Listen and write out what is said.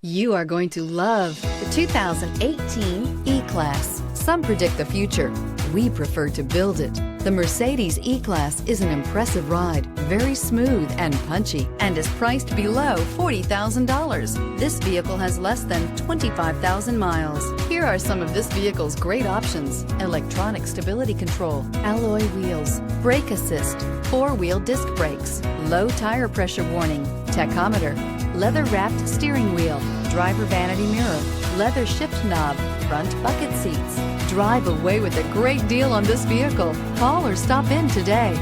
You are going to love the 2018 E-Class. Some predict the future. We prefer to build it. The Mercedes E-Class is an impressive ride, very smooth and punchy, and is priced below $40,000. This vehicle has less than 25,000 miles. Here are some of this vehicle's great options: electronic stability control, alloy wheels, brake assist, four-wheel disc brakes, low tire pressure warning, tachometer, leather-wrapped steering wheel, driver vanity mirror, leather shift knob, front bucket seats. Drive away with a great deal on this vehicle. Call or stop in today.